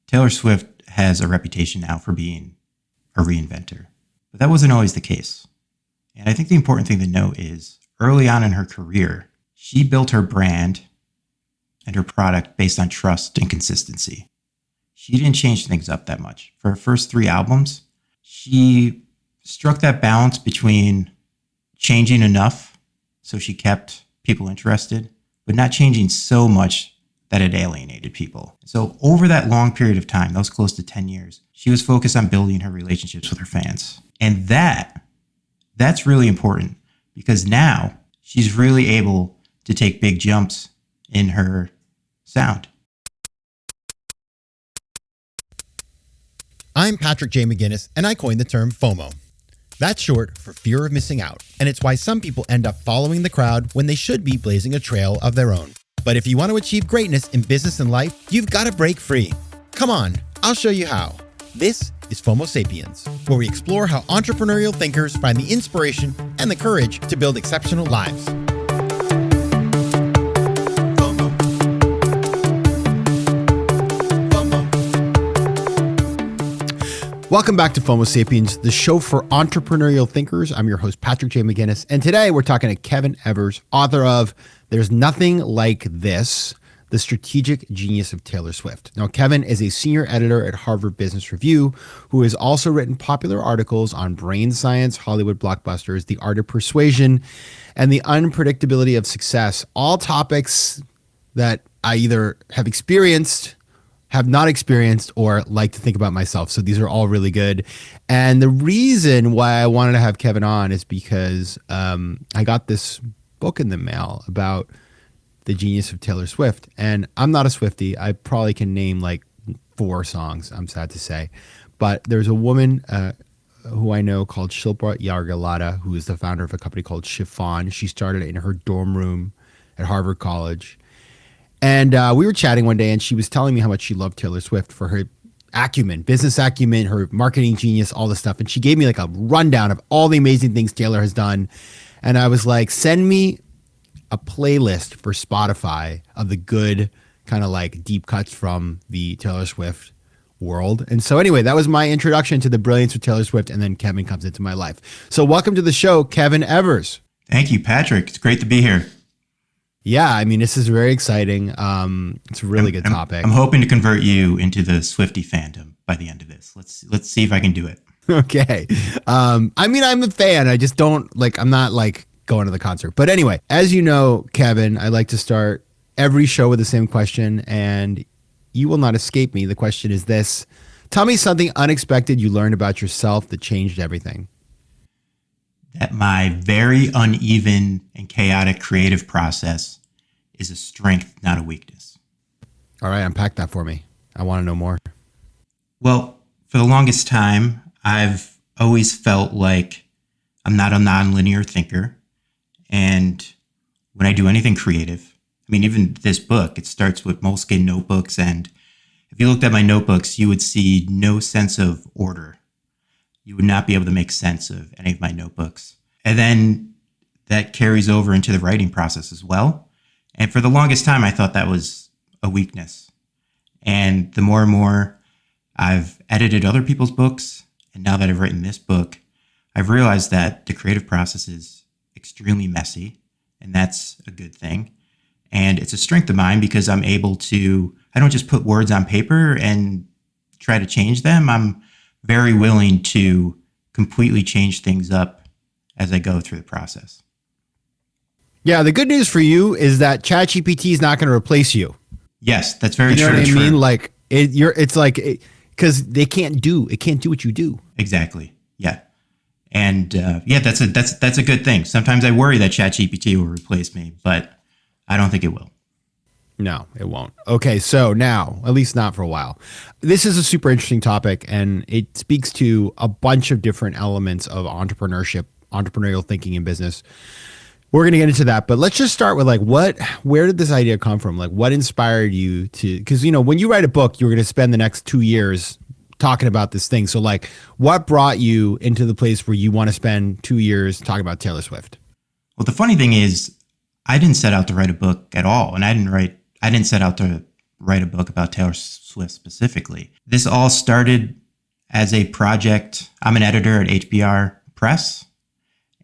Taylor Swift has a reputation now for being a reinventor, but that wasn't always the case. And I think the important thing to note is early on in her career, she built her brand and her product based on trust and consistency. She didn't change things up that much. For her first 3 albums, she struck that balance between changing enough so she kept people interested, but not changing so much that it alienated people. So over that long period of time, that was close to 10 years, she was focused on building her relationships with her fans. And that's really important because now she's really able to take big jumps in her sound. I'm Patrick J. McGinnis, and I coined the term FOMO. That's short for fear of missing out, and it's why some people end up following the crowd when they should be blazing a trail of their own. But if you want to achieve greatness in business and life, you've got to break free. Come on, I'll show you how. This is FOMO Sapiens, where we explore how entrepreneurial thinkers find the inspiration and the courage to build exceptional lives. Welcome back to FOMO Sapiens, the show for entrepreneurial thinkers. I'm your host, Patrick J. McGinnis, and today we're talking to Kevin Evers, author of There's Nothing Like This, The Strategic Genius of Taylor Swift. Now, Kevin is a senior editor at Harvard Business Review, who has also written popular articles on brain science, Hollywood blockbusters, the art of persuasion, and the unpredictability of success, all topics that I either have experienced, have not experienced, or like to think about myself. So these are all really good. And the reason why I wanted to have Kevin on is because I got this book in the mail about the genius of Taylor Swift. And I'm not a Swiftie. I probably can name like 4 songs, I'm sad to say. But there's a woman who I know called Shilpa Yargulata, who is the founder of a company called Chiffon. She started it in her dorm room at Harvard College. And we were chatting one day, and she was telling me how much she loved Taylor Swift for her acumen, business acumen, her marketing genius, all this stuff. And she gave me like a rundown of all the amazing things Taylor has done. And I was like, send me a playlist for Spotify of the good kind of like deep cuts from the Taylor Swift world. And so anyway, that was my introduction to the brilliance of Taylor Swift. And then Kevin comes into my life. So welcome to the show, Kevin Evers. Thank you, Patrick. It's great to be here. Yeah, I mean, this is very exciting. It's a really good topic. I'm hoping to convert you into the Swiftie fandom by the end of this. Let's see if I can do it. Okay. I mean, I'm a fan. I just don't I'm not like going to the concert. But anyway, as you know, Kevin, I like to start every show with the same question, and you will not escape me. The question is this: tell me something unexpected you learned about yourself that changed everything. That my very uneven and chaotic creative process is a strength, not a weakness. All right, unpack that for me. I want to know more. Well, for the longest time, I've always felt like I'm not a nonlinear thinker. And when I do anything creative, I mean, even this book, it starts with moleskin notebooks. And if you looked at my notebooks, you would see no sense of order. You would not be able to make sense of any of my notebooks. And then that carries over into the writing process as well. And for the longest time, I thought that was a weakness. And the more and more I've edited other people's books, and now that I've written this book, I've realized that the creative process is extremely messy, and that's a good thing. And it's a strength of mine because I'm able to, I don't just put words on paper and try to change them. I'm very willing to completely change things up as I go through the process. Yeah, the good news for you is that ChatGPT is not going to replace you. Yes, that's very true. You know what I mean? Like it's like because it can't do what you do. Exactly. Yeah, and that's a good thing. Sometimes I worry that ChatGPT will replace me, but I don't think it will. No, it won't. Okay, so now, at least not for a while. This is a super interesting topic, and it speaks to a bunch of different elements of entrepreneurship, entrepreneurial thinking in business. We're going to get into that, but let's just start with where did this idea come from? Like, what inspired you to, because, when you write a book, you're going to spend the next 2 years talking about this thing. So what brought you into the place where you want to spend 2 years talking about Taylor Swift? Well, the funny thing is, I didn't set out to write a book at all. And I didn't set out to write a book about Taylor Swift specifically. This all started as a project. I'm an editor at HBR Press,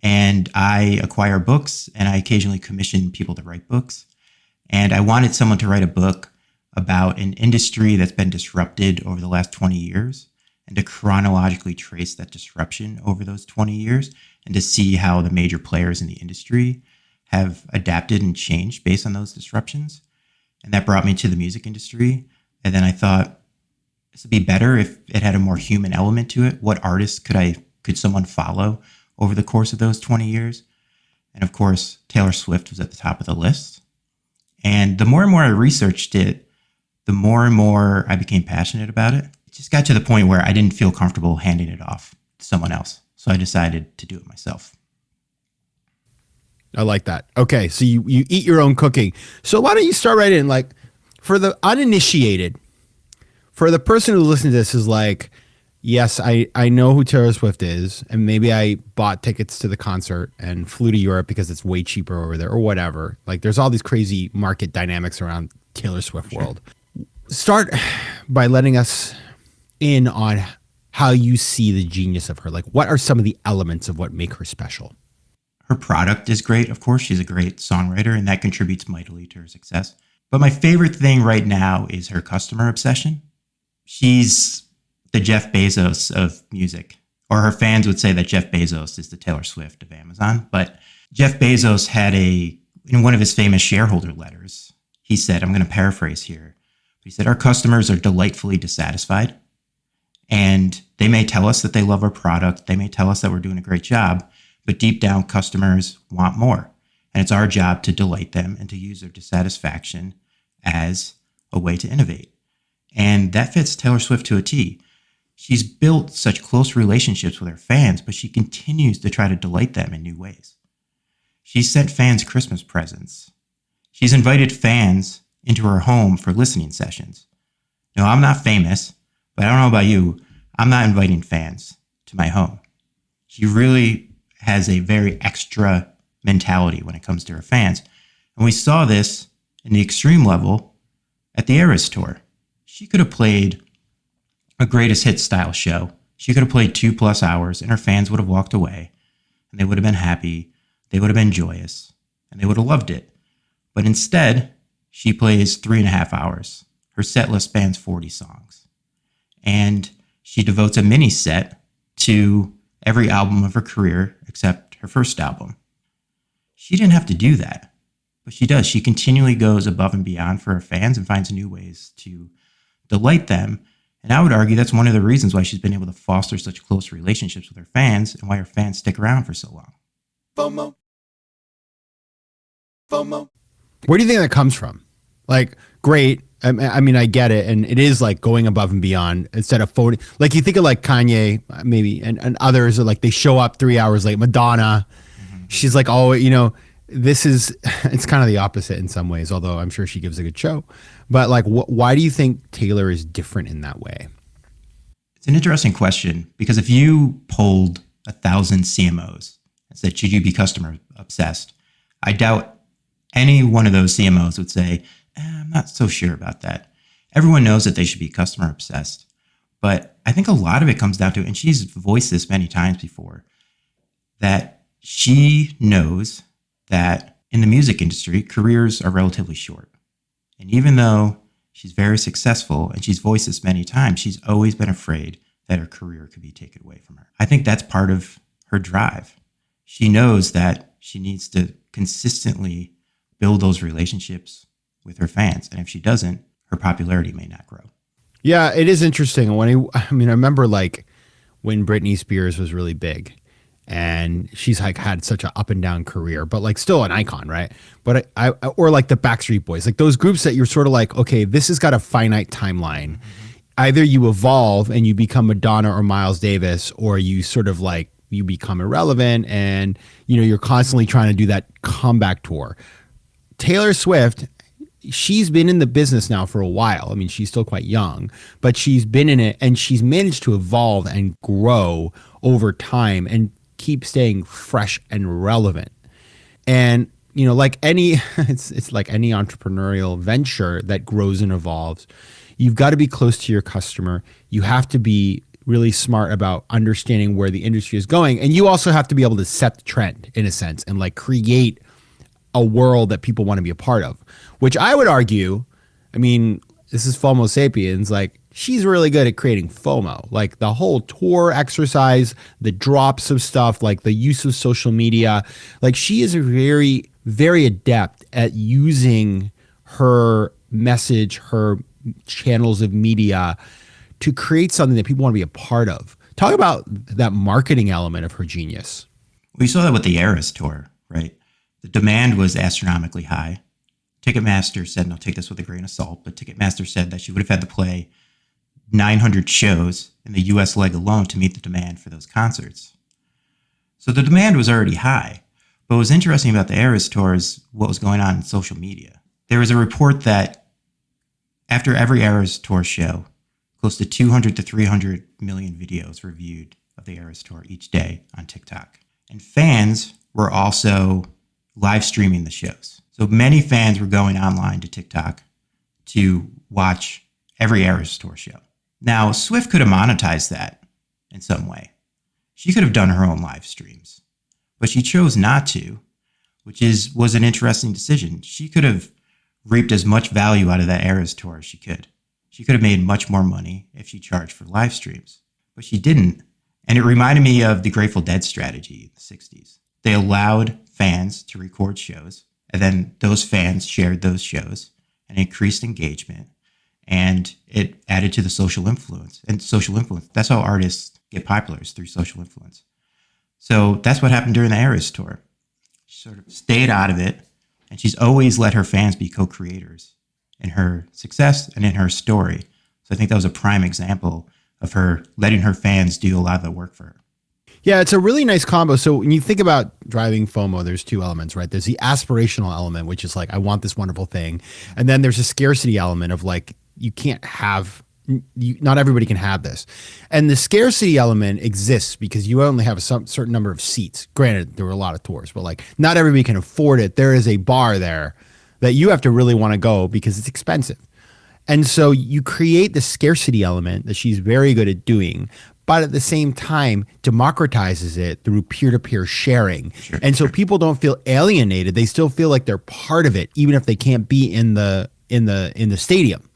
and I acquire books, and I occasionally commission people to write books. And I wanted someone to write a book about an industry that's been disrupted over the last 20 years, and to chronologically trace that disruption over those 20 years, and to see how the major players in the industry have adapted and changed based on those disruptions. And that brought me to the music industry. And then I thought this would be better if it had a more human element to it. What artists could someone follow over the course of those 20 years? And of course, Taylor Swift was at the top of the list. And the more and more I researched it, the more and more I became passionate about it. It just got to the point where I didn't feel comfortable handing it off to someone else. So I decided to do it myself. I like that. Okay, so you eat your own cooking. So why don't you start right in? Like, for the uninitiated, for the person who listens to this is like, yes, I know who Taylor Swift is, and maybe I bought tickets to the concert and flew to Europe because it's way cheaper over there or whatever. Like, there's all these crazy market dynamics around Taylor Swift world. Start by letting us in on how you see the genius of her. Like, what are some of the elements of what make her special? Her product is great. Of course, she's a great songwriter, and that contributes mightily to her success. But my favorite thing right now is her customer obsession. She's the Jeff Bezos of music, or her fans would say that Jeff Bezos is the Taylor Swift of Amazon. But Jeff Bezos had in one of his famous shareholder letters, he said, I'm going to paraphrase here. He said, our customers are delightfully dissatisfied, and they may tell us that they love our product. They may tell us that we're doing a great job, but deep down, customers want more. And it's our job to delight them and to use their dissatisfaction as a way to innovate. And that fits Taylor Swift to a T. She's built such close relationships with her fans, but she continues to try to delight them in new ways. She's sent fans Christmas presents. She's invited fans into her home for listening sessions. No, I'm not famous, but I don't know about you. I'm not inviting fans to my home. She really has a very extra mentality when it comes to her fans. And we saw this in the extreme level at the Eras Tour. She could have played a greatest hits style show. She could have played 2+ hours and her fans would have walked away and they would have been happy. They would have been joyous and they would have loved it. But instead, she plays 3.5 hours. Her set list spans 40 songs. And she devotes a mini set to every album of her career except her first album. She didn't have to do that, but she does. She continually goes above and beyond for her fans and finds new ways to delight them. And I would argue that's one of the reasons why she's been able to foster such close relationships with her fans and why her fans stick around for so long. FOMO. Where do you think that comes from? Like, great. I mean, I get it. And it is like going above and beyond instead of phoning. Like, you think of like Kanye, maybe, and others are like, they show up 3 hours late. Madonna, she's like, oh, it's kind of the opposite in some ways, although I'm sure she gives a good show. But like, why do you think Taylor is different in that way? It's an interesting question because if you polled 1,000 CMOs and said, should you be customer obsessed? I doubt any one of those CMOs would say, I'm not so sure about that. Everyone knows that they should be customer obsessed. But I think a lot of it comes down to, and she's voiced this many times before, that she knows that in the music industry, careers are relatively short. And even though she's very successful, and she's voiced this many times, she's always been afraid that her career could be taken away from her. I think that's part of her drive. She knows that she needs to consistently build those relationships with her fans. And if she doesn't, her popularity may not grow. Yeah, it is interesting. I remember like when Britney Spears was really big and she's like had such an up and down career, but like still an icon, right? But I or like the Backstreet Boys, like those groups that you're sort of like, okay, this has got a finite timeline. Either you evolve and you become Madonna or Miles Davis, or you sort of like, you become irrelevant and, you're constantly trying to do that comeback tour. Taylor Swift, she's been in the business now for a while. I mean, she's still quite young, but she's been in it and she's managed to evolve and grow over time and keep staying fresh and relevant. And like any it's like any entrepreneurial venture that grows and evolves. You've got to be close to your customer. You have to be really smart about understanding where the industry is going, and you also have to be able to set the trend in a sense and like create a world that people want to be a part of. Which I would argue, I mean, this is FOMO Sapiens, like she's really good at creating FOMO, like the whole tour exercise, the drops of stuff, like the use of social media. Like she is very, very adept at using her message, her channels of media to create something that people want to be a part of. Talk about that marketing element of her genius. We saw that with the Eras tour, right? The demand was astronomically high. Ticketmaster said, and I'll take this with a grain of salt, but Ticketmaster said that she would have had to play 900 shows in the US leg alone to meet the demand for those concerts. So the demand was already high. But what was interesting about the Eras tour is what was going on in social media. There was a report that after every Eras tour show, close to 200 to 300 million videos were viewed of the Eras tour each day on TikTok. And fans were also live streaming the shows. So many fans were going online to TikTok to watch every Eras tour show. Now, Swift could have monetized that in some way. She could have done her own live streams, but she chose not to, which was an interesting decision. She could have reaped as much value out of that Eras tour as she could. She could have made much more money if she charged for live streams, but she didn't. And it reminded me of the Grateful Dead strategy in the 60s. They allowed fans to record shows, and then those fans shared those shows and increased engagement, and it added to the social influence. And social influence, that's how artists get popular, is through social influence. So that's what happened during the Eras tour. She sort of stayed out of it, and she's always let her fans be co-creators in her success and in her story. So I think that was a prime example of her letting her fans do a lot of the work for her. Yeah, it's a really nice combo. So when you think about driving FOMO, there's two elements, right? There's the aspirational element, which is like, I want this wonderful thing. And then there's a scarcity element of like, you can't have, not everybody can have this. And the scarcity element exists because you only have a certain number of seats. Granted, there were a lot of tours, but like not everybody can afford it. There is a bar there that you have to really want to go because it's expensive. And so you create the scarcity element that she's very good at doing, but at the same time democratizes it through peer-to-peer sharing. Sure, and so people don't feel alienated. They still feel like they're part of it, even if they can't be in the stadium,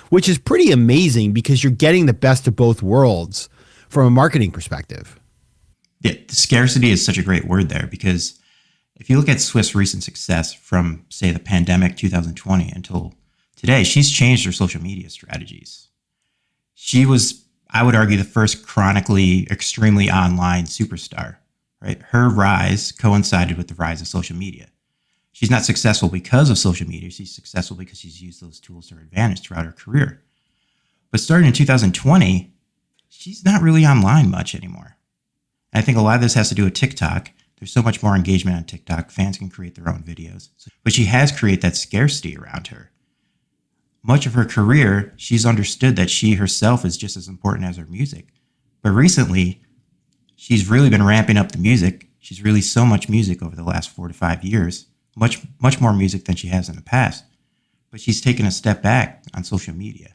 which is pretty amazing because you're getting the best of both worlds from a marketing perspective. Yeah, the scarcity is such a great word there because if you look at Swift's recent success from, say, the pandemic 2020 until today, she's changed her social media strategies. She was, I would argue, the first chronically extremely online superstar, right? Her rise coincided with the rise of social media. She's not successful because of social media. She's successful because she's used those tools to her advantage throughout her career. But starting in 2020, she's not really online much anymore. And I think a lot of this has to do with TikTok. There's so much more engagement on TikTok. Fans can create their own videos. But she has created that scarcity around her. Much of her career, she's understood that she herself is just as important as her music. But recently, she's really been ramping up the music. She's released so much music over the last 4 to 5 years, much more music than she has in the past. But she's taken a step back on social media.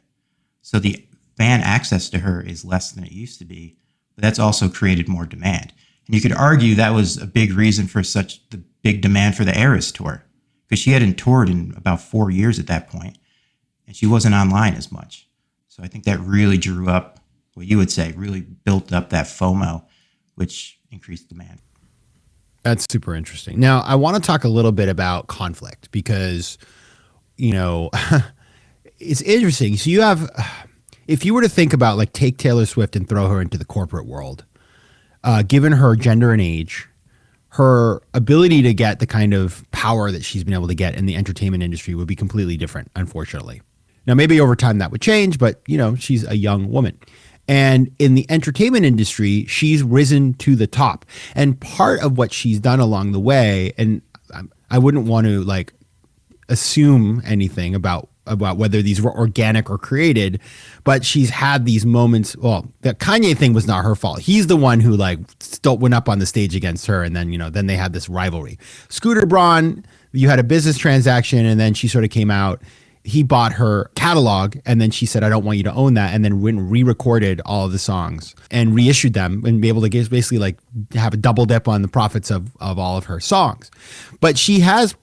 So the fan access to her is less than it used to be, but that's also created more demand. And you could argue that was a big reason for such the big demand for the Eras tour, because she hadn't toured in about 4 years at that point, and she wasn't online as much. So I think that really drew up what you would say, really built up that FOMO, which increased demand. That's super interesting. Now, I want to talk a little bit about conflict because, it's interesting. So you have, if you were to think about like take Taylor Swift and throw her into the corporate world, given her gender and age, her ability to get the kind of power that she's been able to get in the entertainment industry would be completely different, unfortunately. Now, maybe over time that would change, but she's a young woman. And in the entertainment industry, she's risen to the top. And part of what she's done along the way, and I wouldn't want to like assume anything about whether these were organic or created, but she's had these moments. Well, the Kanye thing was not her fault. He's the one who like still went up on the stage against her. And then, then they had this rivalry. Scooter Braun, you had a business transaction, and then she sort of came out. He bought her catalog, and then she said, I don't want you to own that, and then went and re-recorded all of the songs and reissued them and be able to basically like have a double dip on the profits of all of her songs. But she has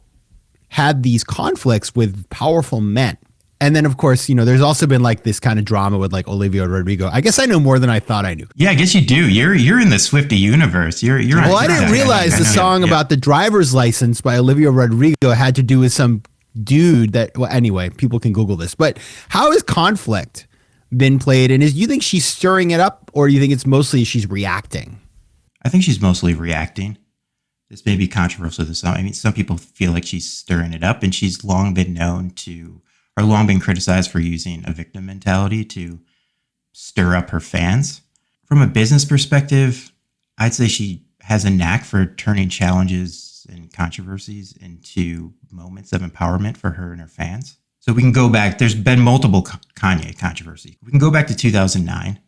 had these conflicts with powerful men. And then, of course, there's also been like this kind of drama with like Olivia Rodrigo. I guess I know more than I thought I knew. Yeah, I guess you do. You're in the Swiftie universe. Well, I didn't realize the song about the driver's license by Olivia Rodrigo had to do with some dude anyway, people can Google this. But how has conflict been played? And you think she's stirring it up, or do you think it's mostly she's reacting? I think she's mostly reacting. This may be controversial to some. I mean, some people feel like she's stirring it up, and she's long been criticized for using a victim mentality to stir up her fans. From a business perspective, I'd say she has a knack for turning challenges and controversies into moments of empowerment for her and her fans. So we can go back. There's been multiple Kanye controversies. We can go back to 2009.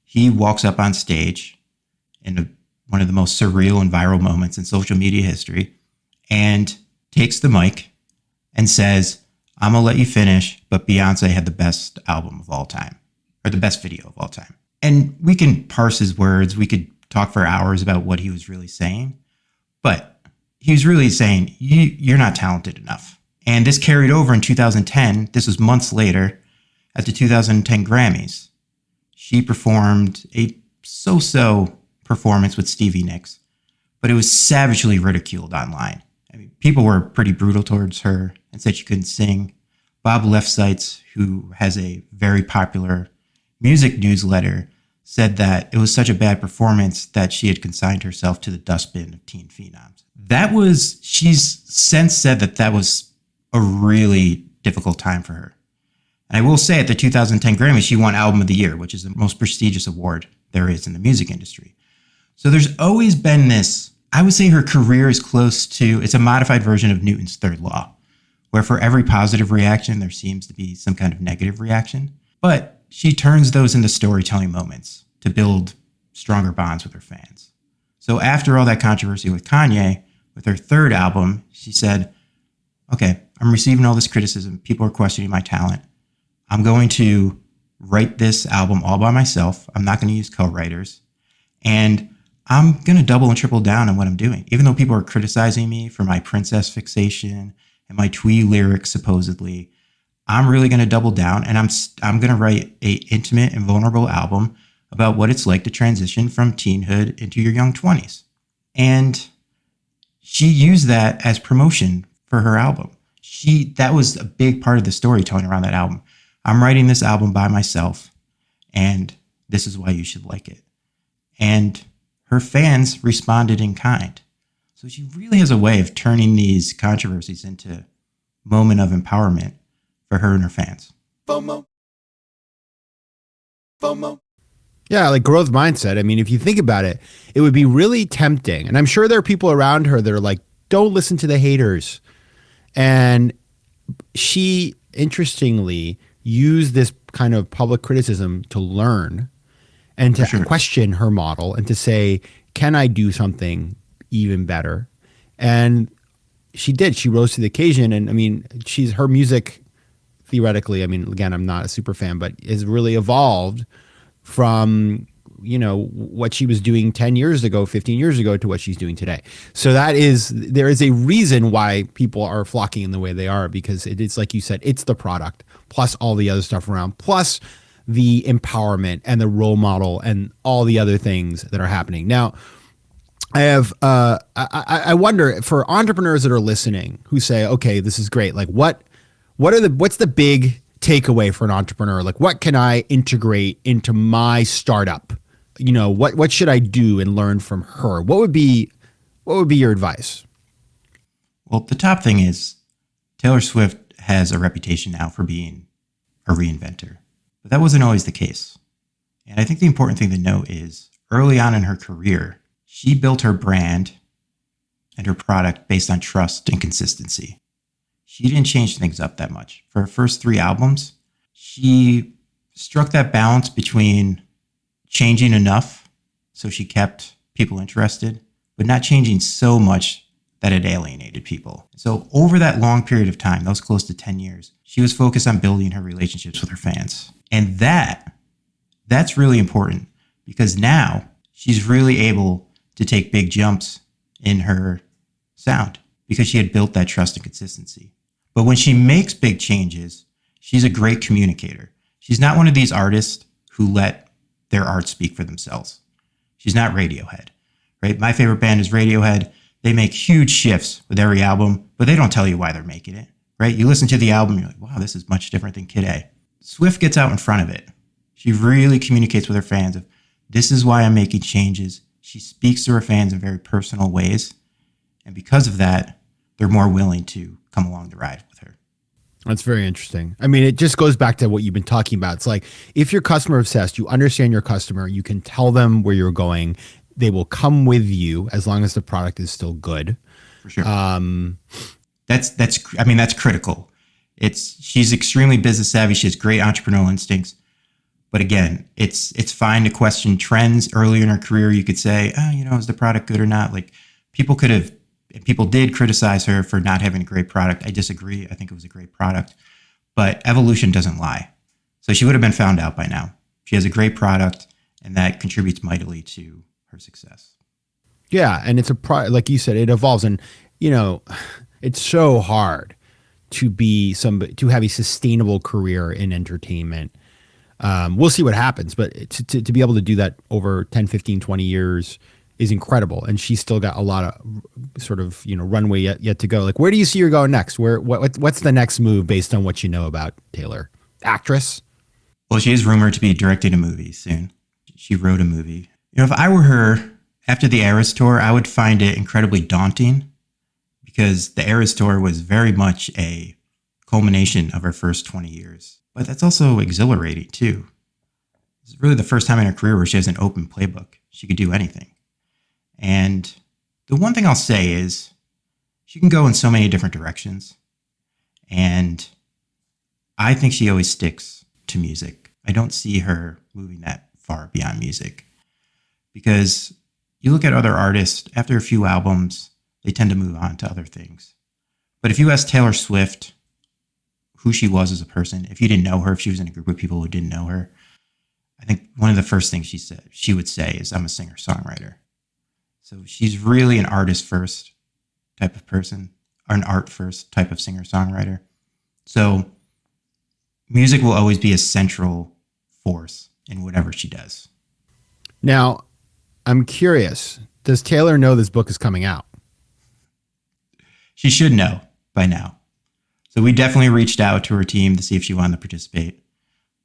He walks up on stage in one of the most surreal and viral moments in social media history and takes the mic and says, I'm going to let you finish, but Beyonce had the best album of all time, or the best video of all time. And we can parse his words. We could talk for hours about what he was really saying, but he was really saying, you're not talented enough. And this carried over in 2010. This was months later at the 2010 Grammys. She performed a so-so performance with Stevie Nicks, but it was savagely ridiculed online. I mean, people were pretty brutal towards her and said she couldn't sing. Bob Lefsites, who has a very popular music newsletter, said that it was such a bad performance that she had consigned herself to the dustbin of teen phenoms. She's since said that was a really difficult time for her. And I will say at the 2010 Grammys, she won Album of the Year, which is the most prestigious award there is in the music industry. So there's always been this, I would say her career is close to, it's a modified version of Newton's third law, where for every positive reaction, there seems to be some kind of negative reaction. But she turns those into storytelling moments to build stronger bonds with her fans. So after all that controversy with Kanye, with her third album, she said, okay, I'm receiving all this criticism. People are questioning my talent. I'm going to write this album all by myself. I'm not going to use co-writers. And I'm going to double and triple down on what I'm doing. Even though people are criticizing me for my princess fixation and my twee lyrics, supposedly, I'm really going to double down, and I'm going to write a intimate and vulnerable album about what it's like to transition from teenhood into your young 20s. And she used that as promotion for her album. That was a big part of the storytelling around that album. I'm writing this album by myself, and this is why you should like it. And her fans responded in kind. So she really has a way of turning these controversies into moment of empowerment for her and her fans. FOMO. Yeah, like growth mindset. I mean, if you think about it, it would be really tempting. And I'm sure there are people around her that are like, don't listen to the haters. And she, interestingly, used this kind of public criticism to learn and to question her model and to say, can I do something even better? And she did. She rose to the occasion. And I mean, her music, theoretically, I mean, again, I'm not a super fan, but has really evolved from, what she was doing 10 years ago, 15 years ago to what she's doing today. So there is a reason why people are flocking in the way they are, because it is, like you said, it's the product plus all the other stuff around, plus the empowerment and the role model and all the other things that are happening. Now, I wonder, for entrepreneurs that are listening who say, okay, this is great. Like what's the big takeaway for an entrepreneur? Like, what can I integrate into my startup? What should I do and learn from her? What would be your advice? Well, the top thing is Taylor Swift has a reputation now for being a reinventor, but that wasn't always the case. And I think the important thing to note is early on in her career, she built her brand and her product based on trust and consistency. She didn't change things up that much. For her first 3 albums, she struck that balance between changing enough so she kept people interested, but not changing so much that had alienated people. So over that long period of time, that was close to 10 years, she was focused on building her relationships with her fans. And that's really important because now she's really able to take big jumps in her sound because she had built that trust and consistency. But when she makes big changes, she's a great communicator. She's not one of these artists who let their art speak for themselves. She's not Radiohead, right? My favorite band is Radiohead. They make huge shifts with every album, but they don't tell you why they're making it, right? You listen to the album, you're like, wow, this is much different than Kid A. Swift gets out in front of it. She really communicates with her fans of, this is why I'm making changes. She speaks to her fans in very personal ways. And because of that, they're more willing to come along the ride with her. That's very interesting. I mean, it just goes back to what you've been talking about. It's like, if you're customer obsessed, you understand your customer, you can tell them where you're going. They will come with you as long as the product is still good. For sure. That's critical. She's extremely business savvy. She has great entrepreneurial instincts. But again, it's fine to question trends earlier in her career. You could say, is the product good or not? Like people did criticize her for not having a great product. I disagree. I think it was a great product, but evolution doesn't lie. So she would have been found out by now. She has a great product and that contributes mightily to her success. Yeah. And it's like you said, it evolves, and it's so hard to have a sustainable career in entertainment. We'll see what happens, but to be able to do that over 10, 15, 20 years is incredible. And she's still got a lot of sort of, runway yet to go. Like, where do you see her going next? What's the next move based on what you know about Taylor? Actress? Well, she is rumored to be directing a movie soon. She wrote a movie. If I were her, after the Eras Tour, I would find it incredibly daunting because the Eras Tour was very much a culmination of her first 20 years. But that's also exhilarating too. It's really the first time in her career where she has an open playbook. She could do anything. And the one thing I'll say is she can go in so many different directions. And I think she always sticks to music. I don't see her moving that far beyond music. Because you look at other artists, after a few albums, they tend to move on to other things. But if you ask Taylor Swift who she was as a person, if you didn't know her, if she was in a group of people who didn't know her, I think one of the first things she would say is, I'm a singer-songwriter. So she's really an artist-first type of person, or an art-first type of singer-songwriter. So music will always be a central force in whatever she does. Now, I'm curious, does Taylor know this book is coming out? She should know by now. So we definitely reached out to her team to see if she wanted to participate,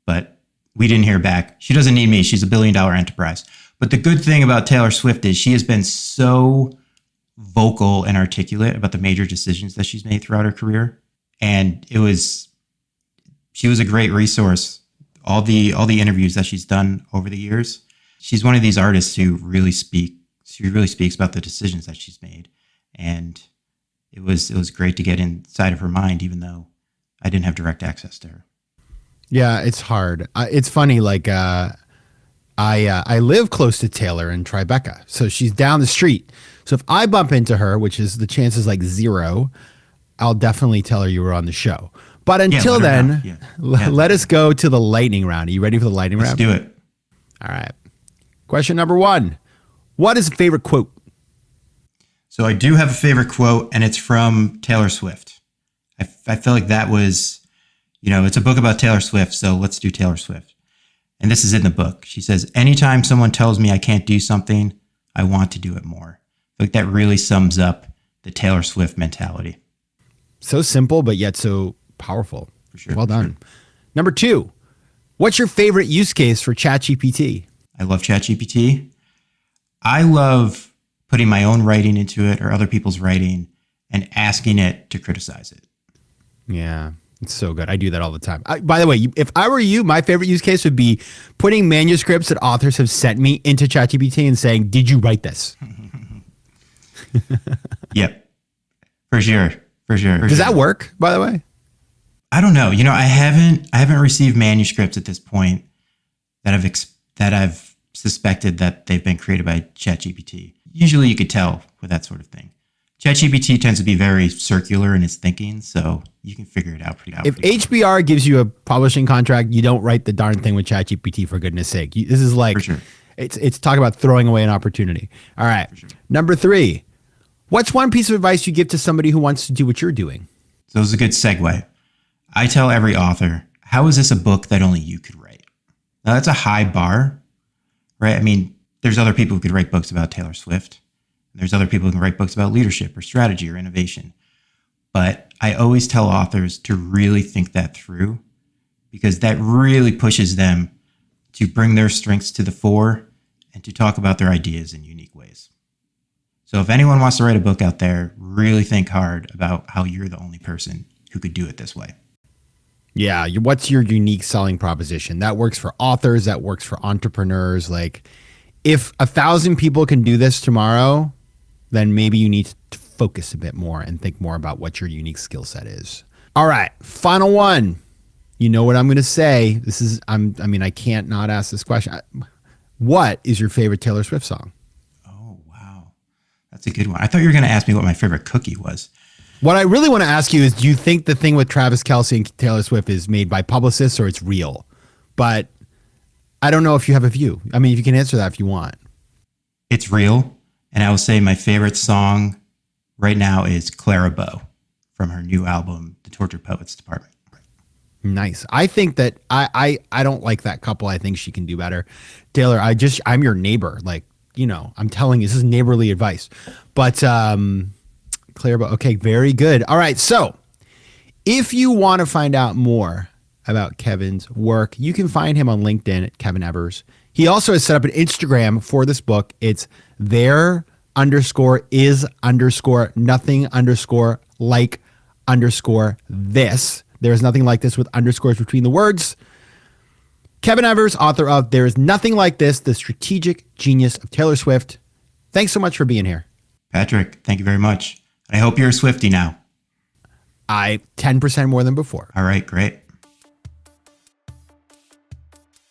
but we didn't hear back. She doesn't need me. She's $1 billion enterprise. But the good thing about Taylor Swift is she has been so vocal and articulate about the major decisions that she's made throughout her career. And she was a great resource. All the interviews that she's done over the years, she's one of these artists who really speaks about the decisions that she's made. And it was great to get inside of her mind, even though I didn't have direct access to her. Yeah, it's hard. It's funny. Like, I live close to Taylor in Tribeca, so she's down the street. So if I bump into her, which is the chances like zero, I'll definitely tell her you were on the show. But until then, let us go to the lightning round. Are you ready for the lightning round? Let's do it. All right. Question number 1. What is a favorite quote? So I do have a favorite quote, and it's from Taylor Swift. I feel like that was, it's a book about Taylor Swift, so let's do Taylor Swift. And this is in the book. She says, anytime someone tells me I can't do something, I want to do it more. I feel like that really sums up the Taylor Swift mentality. So simple, but yet so powerful. For sure. Well done. Number 2, what's your favorite use case for ChatGPT? I love ChatGPT. I love putting my own writing into it or other people's writing and asking it to criticize it. Yeah, it's so good. I do that all the time. By the way, if I were you, my favorite use case would be putting manuscripts that authors have sent me into ChatGPT and saying, did you write this? Yep, for sure. Does that work, by the way? I don't know. I haven't received manuscripts at this point that I've suspected that they've been created by ChatGPT. Usually you could tell with that sort of thing. ChatGPT tends to be very circular in its thinking, so you can figure it out pretty If HBR gives you a publishing contract, you don't write the darn thing with ChatGPT, for goodness sake. This is like, For sure. it's talk about throwing away an opportunity. All right. sure. Number 3, what's one piece of advice you give to somebody who wants to do what you're doing? So this is a good segue. I tell every author, how is this a book that only you could write? Now that's a high bar, right? I mean, there's other people who could write books about Taylor Swift. There's other people who can write books about leadership or strategy or innovation. But I always tell authors to really think that through, because that really pushes them to bring their strengths to the fore and to talk about their ideas in unique ways. So if anyone wants to write a book out there, really think hard about how you're the only person who could do it this way. Yeah. What's your unique selling proposition? That works for authors. That works for entrepreneurs. Like, if 1,000 people can do this tomorrow, then maybe you need to focus a bit more and think more about what your unique skill set is. All right. Final one. You know what I'm going to say. I can't not ask this question. What is your favorite Taylor Swift song? Oh, wow. That's a good one. I thought you were going to ask me what my favorite cookie was. What I really want to ask you is, do you think the thing with Travis Kelce and Taylor Swift is made by publicists or it's real? But I don't know if you have a view. I mean, if you can answer that if you want. It's real. And I will say my favorite song right now is Clara Bow from her new album, The Tortured Poets Department. Nice. I think that I don't like that couple. I think she can do better. Taylor, I'm your neighbor. Like, I'm telling you, this is neighborly advice. But Clara Bow, okay, very good. All right. So if you want to find out more about Kevin's work, you can find him on LinkedIn at Kevin Evers. He also has set up an Instagram for this book. It's there_is_nothing_like_this. There's nothing like this with underscores between the words. Kevin Evers, author of There Is Nothing Like This, The Strategic Genius of Taylor Swift. Thanks so much for being here. Patrick, thank you very much. I hope you're a Swiftie now. 10% more than before. All right, great.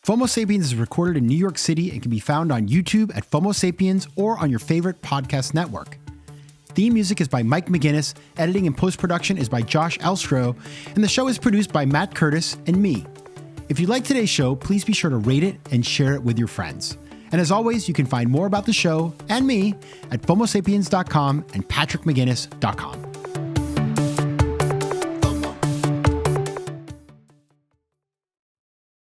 FOMO Sapiens is recorded in New York City and can be found on YouTube at FOMO Sapiens or on your favorite podcast network. Theme music is by Mike McGinnis, editing and post-production is by Josh Elstro, and the show is produced by Matt Curtis and me. If you like today's show, please be sure to rate it and share it with your friends. And as always, you can find more about the show and me at FOMOSapiens.com and PatrickMcGinnis.com.